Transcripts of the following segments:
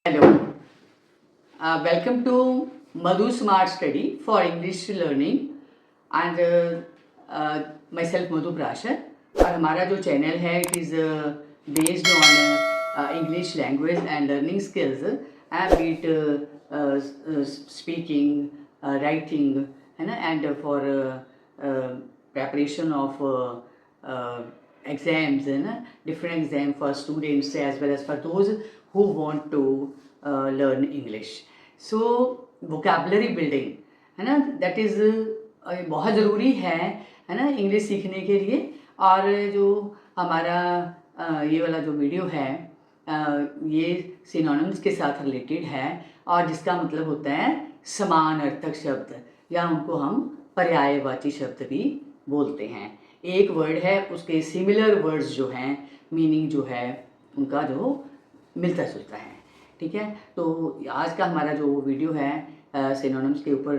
Hello, welcome to Madhu Smart Study for English Learning and myself Madhu Prashar. और हमारा जो channel है it is based on English language and learning skills beat speaking writing है ना and for preparation of exams है ना different exam for students as well as for those who want to learn English. So vocabulary building है ना that is बहुत ज़रूरी है ना इंग्लिश सीखने के लिए. और जो हमारा ये वाला जो वीडियो है ये सिनोनिम्स के साथ रिलेटेड है और जिसका मतलब होता है समान अर्थक शब्द या उनको हम पर्यायवाची शब्द भी बोलते हैं. एक वर्ड है उसके सिमिलर वर्ड्स जो हैं मीनिंग जो है उनका जो मिलता जुलता है. ठीक है, तो आज का हमारा जो वीडियो है सिनोनिम्स के ऊपर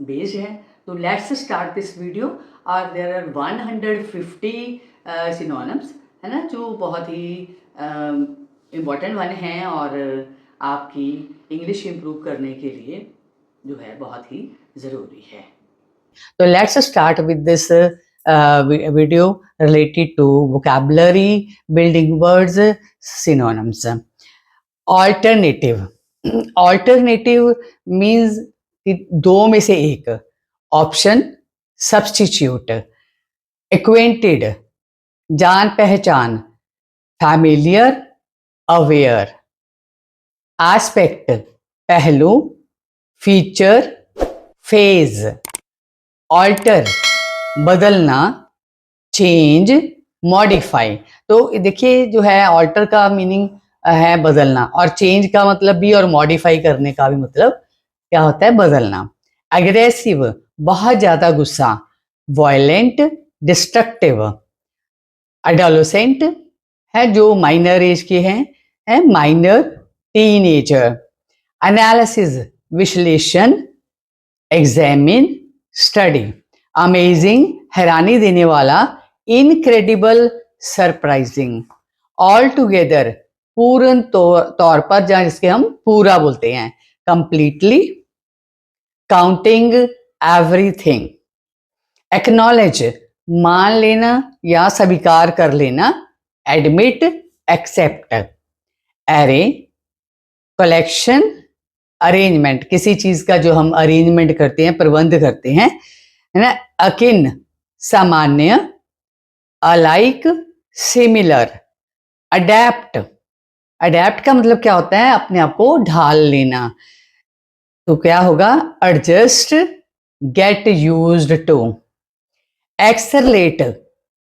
बेस्ड है. तो लेट्स स्टार्ट दिस वीडियो. और देयर आर 150 सिनोनिम्स है ना जो बहुत ही इम्पोर्टेंट वन हैं और आपकी इंग्लिश इम्प्रूव करने के लिए जो है बहुत ही ज़रूरी है. तो let's start with this video related to vocabulary building words synonyms. Alternative. Alternative means दो में से एक. Option, substitute. एक्वेंटेड, जान पहचान. Familiar, aware. एस्पेक्ट, पहलू. Feature, phase. ऑल्टर, बदलना. Change, modify. तो देखिए जो है ऑल्टर का मीनिंग है बदलना और चेंज का मतलब भी और मॉडिफाई करने का भी मतलब क्या होता है बदलना. एग्रेसिव, बहुत ज्यादा गुस्सा. Violent, destructive. एडोलेसेंट है जो माइनर एज के हैं है माइनर टीनेजर. एनालिसिस, विश्लेषण. Examine, study. अमेजिंग, हैरानी देने वाला. Incredible, surprising. ऑल टुगेदर, पूर्ण तौर पर जहाँ जिसके हम पूरा बोलते हैं. कंप्लीटली. Counting everything. एक्नॉलेज, मान लेना या स्वीकार कर लेना. Admit, accept. Array, collection. Arrangement, किसी चीज का जो हम अरेंजमेंट करते हैं प्रबंध करते हैं है ना. अकिन, सामान्य. Alike, similar. अडेप्ट. अडेप्ट का मतलब क्या होता है अपने आप को ढाल लेना. तो क्या होगा adjust, get used to. Accelerate,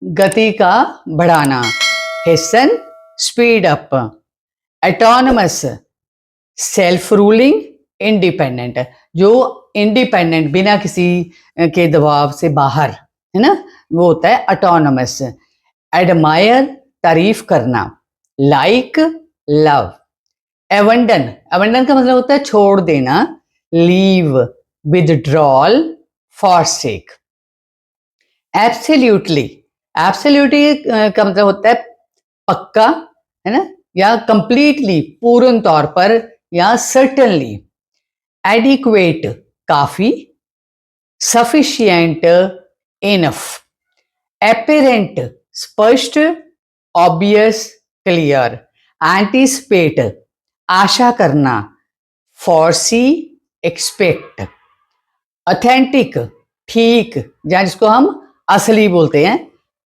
गति का बढ़ाना. Hasten, speed up. Autonomous, self ruling, independent. जो इंडिपेंडेंट बिना किसी के दबाव से बाहर है ना वो होता है ऑटोनमस. एडमायर, तारीफ करना. Like, love. एबंडन, एबंडन का मतलब होता है छोड़ देना. Leave, withdrawal, forsake. Absolutely, absolutely का मतलब होता है पक्का है ना या कंप्लीटली पूर्ण तौर पर या सर्टेनली. एडिक्वेट, काफी. Sufficient, enough. एपेरेंट, स्पष्ट. Obvious, clear. एंटीसिपेट, आशा करना. फॉरसी, एक्सपेक्ट. ऑथेंटिक, ठीक जहाँ जिसको हम असली बोलते हैं.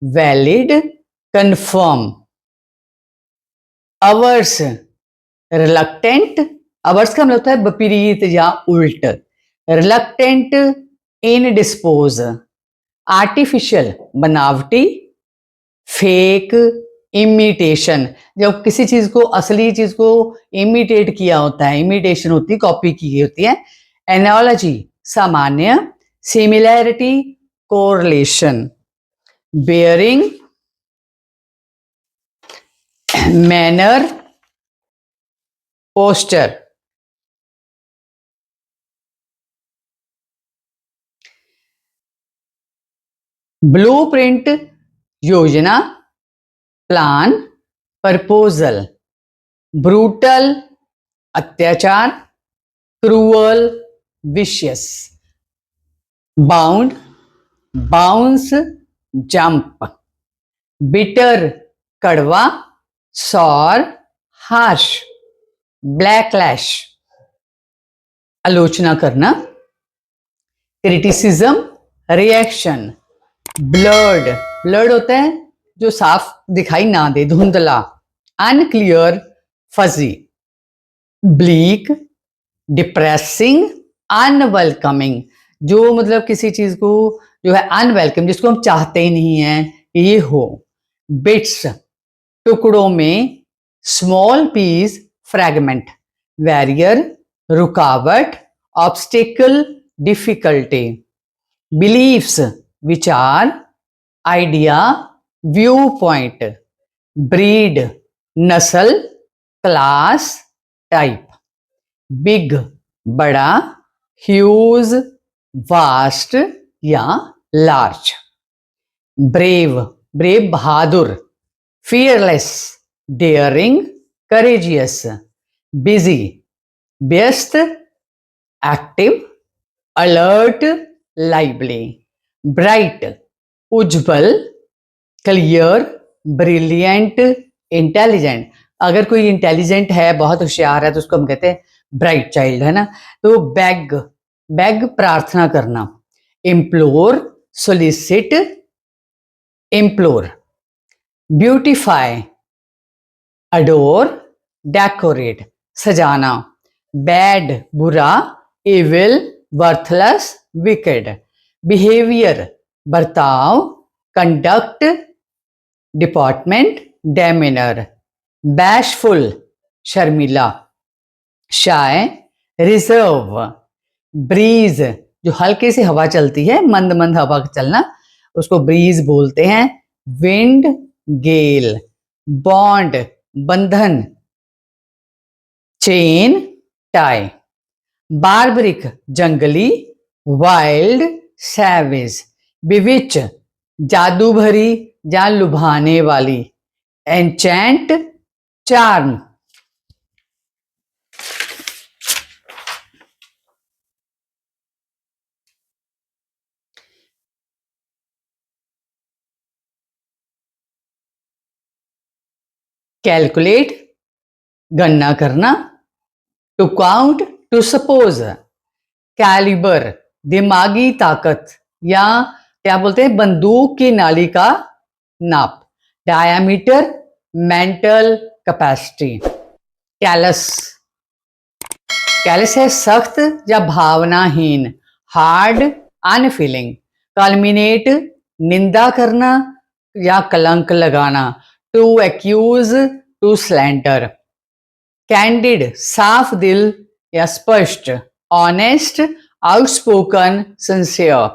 Valid, confirm. Averse, reluctant. Averse का मतलब होता है विपरीत या उल्ट. Reluctant, indispose. आर्टिफिशियल, बनावटी. फेक, इमिटेशन, जब किसी चीज को असली चीज को इमिटेट किया होता है इमिटेशन होती है कॉपी की होती है. एनालॉजी, सामान्य. Similarity, correlation. Bearing, manner, posture. Blueprint, योजना. Plan, proposal. ब्रूटल, अत्याचार, cruel, vicious, bound, bounce, jump, bitter, कड़वा, सॉर, हार्श, ब्लैकलैश, आलोचना करना, क्रिटिसिज्म, रिएक्शन, ब्लर्ड, ब्लर्ड होता है जो साफ दिखाई ना दे, धुंधला, unclear, fuzzy, bleak, depressing, unwelcoming, जो मतलब किसी चीज को जो है अनवेलकम, जिसको हम चाहते ही नहीं है ये हो, बिट्स, टुकड़ों में, स्मॉल पीस, फ्रैगमेंट, बैरियर, रुकावट, ऑब्स्टिकल, डिफिकल्टी, बिलीफ्स, विचार, आइडिया, व्यू पॉइंट, ब्रीड, नस्ल, क्लास, टाइप, बिग, बड़ा, ह्यूज, वास्ट या लार्ज, ब्रेव, ब्रेव बहादुर, फियरलेस, डेयरिंग, करेजियस, बिजी, व्यस्त, एक्टिव, अलर्ट, लाइवली, ब्राइट, उज्जवल, क्लियर, ब्रिलियंट, इंटेलिजेंट। अगर कोई इंटेलिजेंट है, बहुत होशियार है, तो उसको हम कहते हैं ब्राइट चाइल्ड, है ना। तो बैग, बैग प्रार्थना करना, implore, solicit, implore, beautify, adore, decorate, सजाना, बैड, बुरा, इविल, वर्थलेस, विकेड, बिहेवियर, बर्ताव, conduct, department, demeanour, bashful, Sharmila, शाय, रिजर्व, ब्रीज, जो हल्के से हवा चलती है, मंद मंद हवा चलना, उसको ब्रीज बोलते हैं, विंड, गेल, बॉन्ड, बंधन, चेन, टाई, बार्बरिक, जंगली, वाइल्ड, सैवेज, बिविच, जादू भरी या लुभाने वाली, एंचेंट, चार्म। कैलकुलेट, गणना करना, to count, to suppose, calibre, दिमागी ताकत या क्या बोलते हैं, बंदूक की नाली का नाप, diameter, mental capacity, callus, callus है सख्त या भावनाहीन, हार्ड, अनफीलिंग, कल्मिनेट, निंदा करना या कलंक लगाना, to accuse, to slander, candid, साफ दिल या स्पष्ट, ऑनेस्ट, आउटस्पोकन, सिंसियर,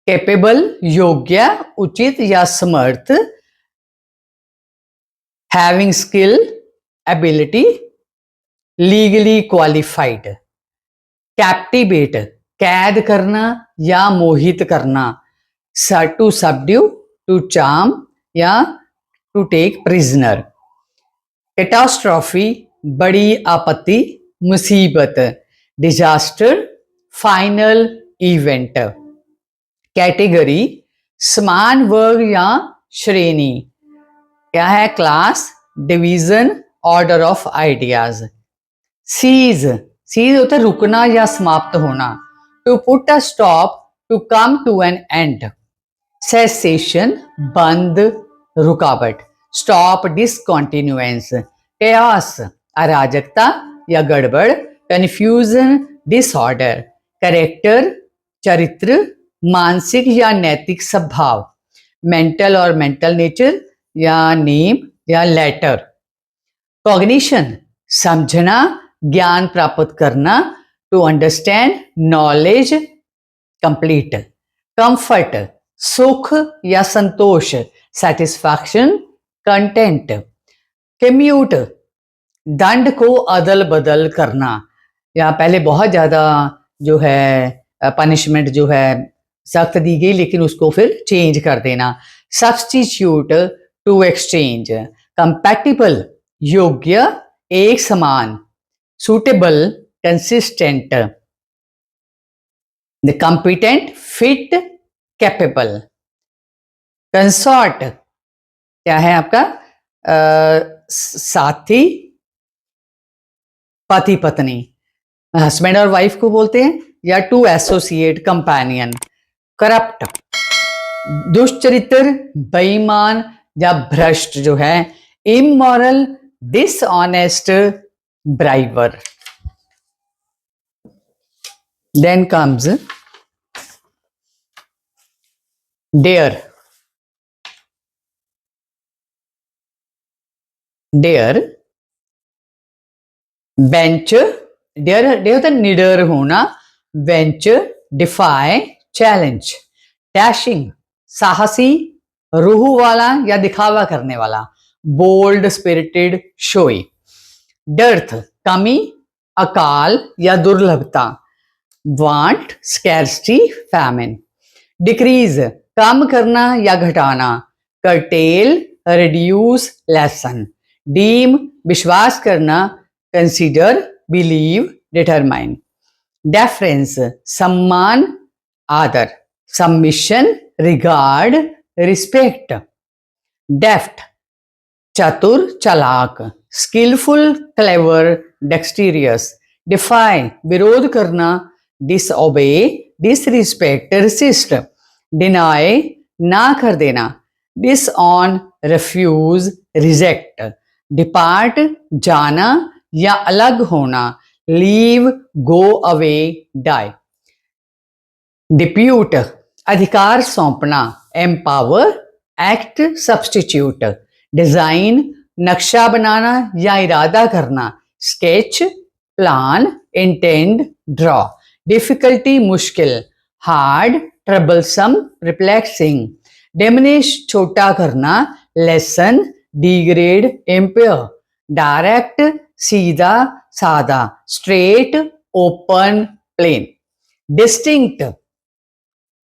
कैपेबल, योग्य, उचित या समर्थ, having skill, ability, legally qualified, captivate, कैद करना या मोहित करना, टू सबड्यू, टू चार्म या टू टेक प्रिजनर, कैटास्ट्रॉफी, बड़ी आपत्ति, मुसीबत, डिजास्टर, फाइनल इवेंट, कैटेगरी, समान वर्ग या श्रेणी, क्या है, class, division, order of ideas, cease, cease होता है रुकना या समाप्त होना, to put a stop, to come to an end, cessation, बंद, रुकावट, स्टॉप, डिसकॉन्टिन्यूएंस, chaos, अराजकता या गड़बड़, कन्फ्यूजन, डिसऑर्डर, कैरेक्टर, चरित्र, मानसिक या नैतिक स्वभाव, मेंटल और मेंटल नेचर या नेम या लेटर, कॉग्निशन, समझना, ज्ञान प्राप्त करना, to understand, knowledge, complete, comfort, सुख या संतोष, सेटिस्फैक्शन, कंटेंट, कम्यूट, दंड को अदल बदल करना, या पहले बहुत ज्यादा जो है पनिशमेंट जो है सख्त दी गई, लेकिन उसको फिर चेंज कर देना, सब्सटीट्यूट, टू एक्सचेंज, कंपैटिबल, योग्य, एक समान, suitable, consistent, the competent, fit, capable. Consort क्या है आपका साथी, पति पत्नी, हस्बैंड और वाइफ को बोलते हैं, या टू एसोसिएट, कंपेनियन. करप्ट, दुष्चरित्र, बेईमान या भ्रष्ट जो है. Immoral, dishonest, briber. Then comes dare. Dare, venture, dare dare होता है निडर होना. Venture, DeFi, challenge. डैशिंग, साहसी, रूह वाला या दिखावा करने वाला. Bold, spirited, showy. डर्थ, कमी, अकाल या दुर्लभता. Want, scarcity, famine. डिक्रीज, कम करना या घटाना. Cartel, reduce, lesson. डीम, विश्वास करना. Consider, believe, determine. डेफरेंस, सम्मान, आदर. Submission, regard, respect. डेफ्ट, चतुर, चालाक. Skilful, clever, डेक्सटीरियस. डिफाई, विरोध करना. Disobey, disrespect, resist. डिनाई, ना कर देना. डिसऑन, रिफ्यूज, रिजेक्ट. डिपार्ट, जाना या अलग होना. Leave, go away, die. Depute, अधिकार सौंपना. Empower, act, substitute. डिजाइन, नक्शा बनाना या इरादा करना. Sketch, plan, intend, draw. Difficulty, मुश्किल. Hard, troublesome, perplexing. डिमिनिश, छोटा करना. Lesson, degrade, empire. डायरेक्ट, सीधा, सादा. Straight, open, plane. डिस्टिंक्ट,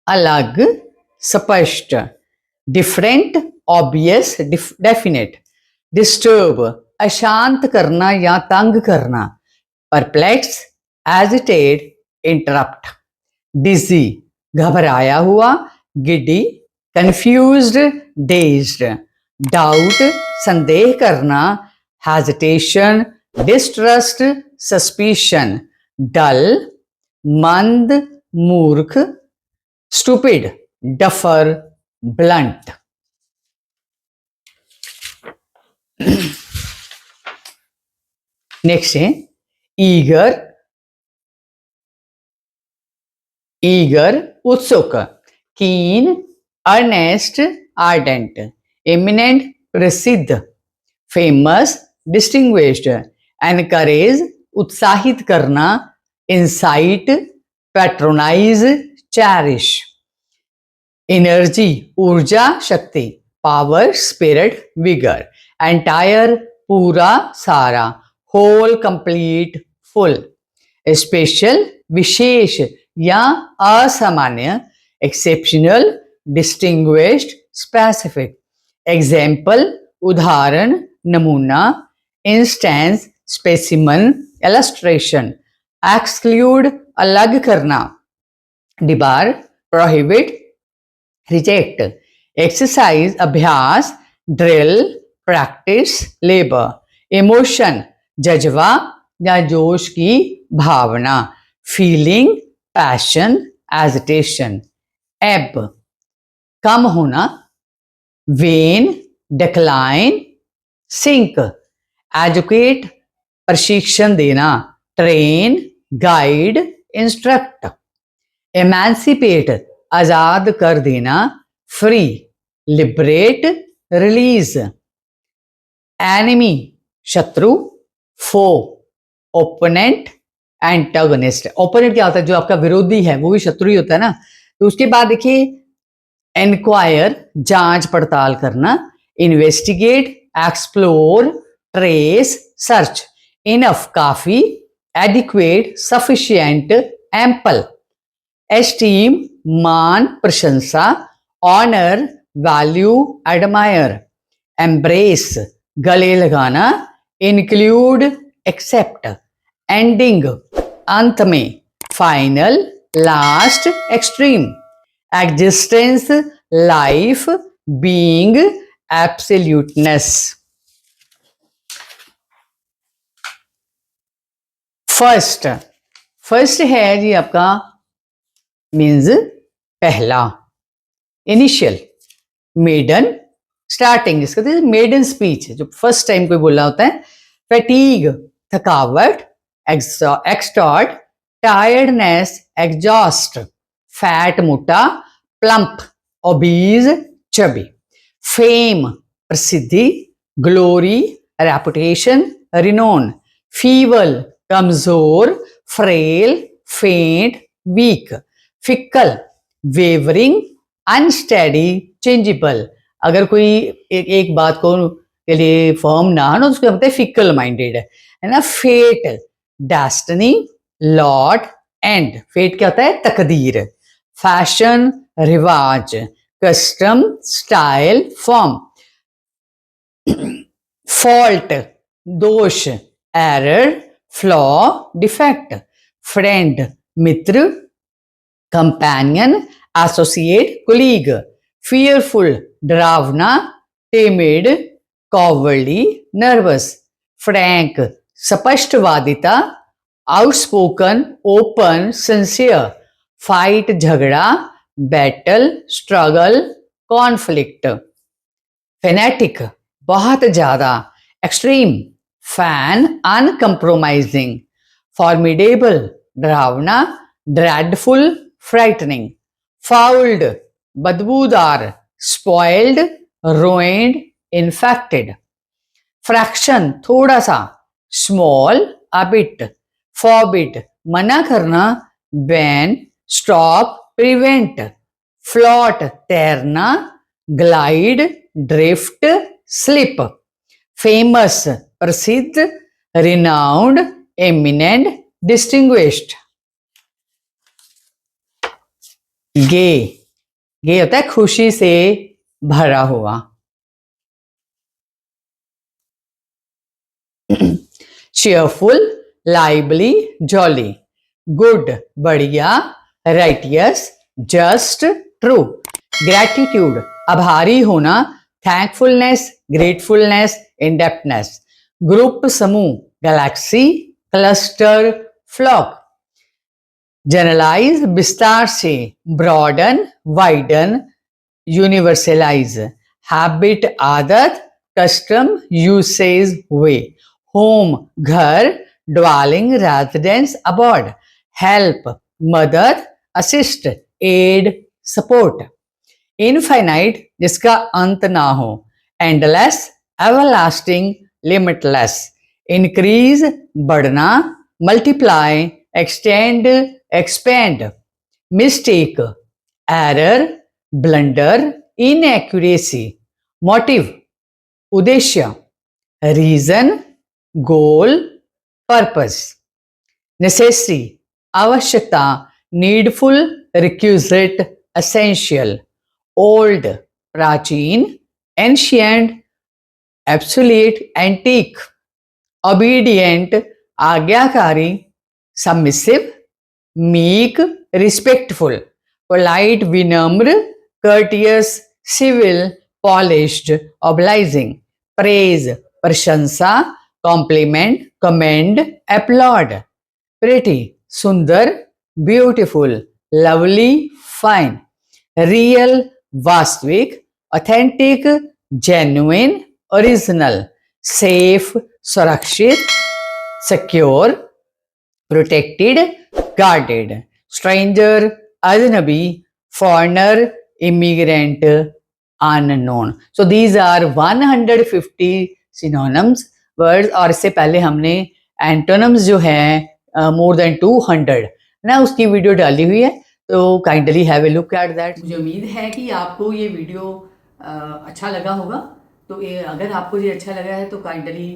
अलग, स्पष्ट. Different, obvious, definite. डिस्टर्ब, अशांत करना या तंग करना. Perplex, agitate, interrupt. डिजी, घबराया हुआ. Giddy, confused, dazed. डाउट, संदेह करना. Hesitation, distrust, suspicion. डल, मंद, मूर्ख. Stupid, duffer, blunt. नेक्स्ट है ईगर. ईगर, उत्सुक. कीन, अर्नेस्ट, आर्डेंट. इमिनेंट, प्रसिद्ध. Famous, distinguished. एनकरेज, उत्साहित करना. Insight, patronise, cherish. एनर्जी, ऊर्जा, शक्ति. Power, spirit, vigour. एंटायर, पूरा, सारा. Whole, complete, full. स्पेशल, विशेष या असामान्य. Exceptional, distinguished, specific. एग्जाम्पल, उदाहरण, नमूना. Instance, specimen, illustration. एक्सक्लूड, अलग करना. Debar, prohibit, reject. एक्सरसाइज, अभ्यास. Drill, practice, labour. इमोशन, जज्बा या जोश की भावना. Feeling, passion, agitation. एब, कम होना. When, decline, sink. एजुकेट, प्रशिक्षण देना. Train, guide, instruct. एमेंसिपेट, आजाद कर देना. Free, liberate, release. एनिमी, शत्रु. फो, ओपोनेंट, एंटागोनिस्ट. ओपोनेंट क्या होता है? जो आपका विरोधी है वो भी शत्रु ही होता है ना. तो उसके बाद देखिए इंक्वायर, जांच पड़ताल करना. Investigate, explore, trace, search. Enough, काफी. Adequate, sufficient, ample. एस्टीम, मान, प्रशंसा. Honour, value, admire. एम्ब्रेस, गले लगाना. Include, accept. एंडिंग अंत में, final last extreme, existence life, being absoluteness. First, first है जी आपका मीन्स पहला, इनिशियल, मेडन स्टार्टिंग, इसका मेडन स्पीच जो फर्स्ट टाइम कोई बोला होता है, फैटीग थकावट, एक्सटॉर्ट टायर्डनेस, एग्जॉस्ट फैट मोटा, प्लम्प ओबीज चबी, फेम प्रसिद्धि, ग्लोरी रेपुटेशन, रिनोन, फीवल कमजोर, frail faint weak, fickle wavering, unsteady changeable. अगर कोई एक बात को के लिए फर्म ना हो ना, उसको बोलते हैं फिक्कल माइंडेड, है ना। Fate destiny, lot and, fate क्या होता है, तकदीर। फैशन रिवाज, कस्टम स्टाइल फॉर्म। फॉल्ट दोष, एरर फ्लॉ डिफेक्ट। फ्रेंड मित्र, कंपेनियन एसोसिएट कोलीग। फियरफुल डरावना, टिमिड कॉवर्डी नर्वस। फ्रैंक स्पष्टवादिता, आउटस्पोकन ओपन सिंसियर। फाइट झगड़ा, बैटल स्ट्रगल कॉन्फ्लिक्ट। फेनेटिक बहुत ज्यादा, एक्सट्रीम फैन अनकम्प्रोमाइजिंग। फॉर्मिडेबल डरावना, ड्रेडफुल फ्राइटनिंग। फाउल्ड बदबूदार, spoiled ruined infected. Fraction थोड़ा सा, स्मॉल अबिट। फॉरबिड मना करना, बैन स्टॉप प्रिवेंट। फ्लॉट तैरना, ग्लाइड ड्रिफ्ट स्लिप। फेमस प्रसिद्ध, रिनाउंड एमिनेंट डिस्टिंग्विश्ड। गे, गे होता है खुशी से भरा हुआ। cheerful lively jolly। गुड बढ़िया, राइटियस जस्ट ट्रू। ग्रैटिट्यूड आभारी होना, थैंकफुलनेस ग्रेटफुलनेस इंडेप्टनेस। ग्रुप समूह, गैलेक्सी क्लस्टर फ्लॉक। जनरलाइज विस्तार से, ब्रॉडन वाइडन यूनिवर्सलाइज। हैबिट आदत, कस्टम यूसेज वे। होम घर, ड्वेलिंग रेजिडेंस अबॉर्ड। हेल्प मदद, असिस्ट एड सपोर्ट। इनफाइनाइट जिसका अंत ना हो, एंडलेस एवरलास्टिंग लिमिटलेस। इंक्रीज बढ़ना, multiply extend expand. Mistake error, blunder inaccuracy. Motive उद्देश्य, रीजन गोल पर्पस। नेसेसरी आवश्यकता, नीडफुल रिक्विजिट एसेंशियल। ओल्ड प्राचीन, एंशियंट एब्सोल्यूट एंटीक। ओबीडियंट आज्ञाकारी, सबमिसिव मीक रिस्पेक्टफुल। पोलाइट विनम्र, courteous civil polished obliging. Praise प्रशंसा, compliment commend applaud. Pretty सुंदर, beautiful lovely fine. Real वास्तविक, authentic genuine original. Safe सुरक्षित, secure protected guarded. Stranger अजनबी, foreigner immigrant unknown. So these are 150 synonyms words. और इससे पहले हमने एंटोनिम्स जो है मोर देन 200 ना, उसकी वीडियो डाली हुई है, तो kindly have a look at that. मुझे उम्मीद है कि आपको ये वीडियो अच्छा लगा होगा। तो अगर आपको ये अच्छा लगा है तो काइंडली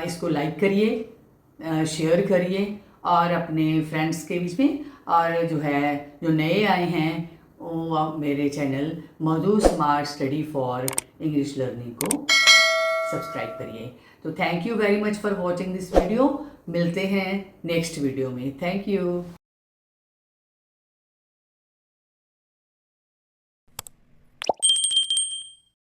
इसको लाइक करिए, शेयर करिए और अपने फ्रेंड्स के बीच में। और जो नए आए हैं वो मेरे channel Madhu smart study for English learning को सब्सक्राइब करिए। तो thank you very much for watching this video. मिलते हैं नेक्स्ट वीडियो में। Thank you.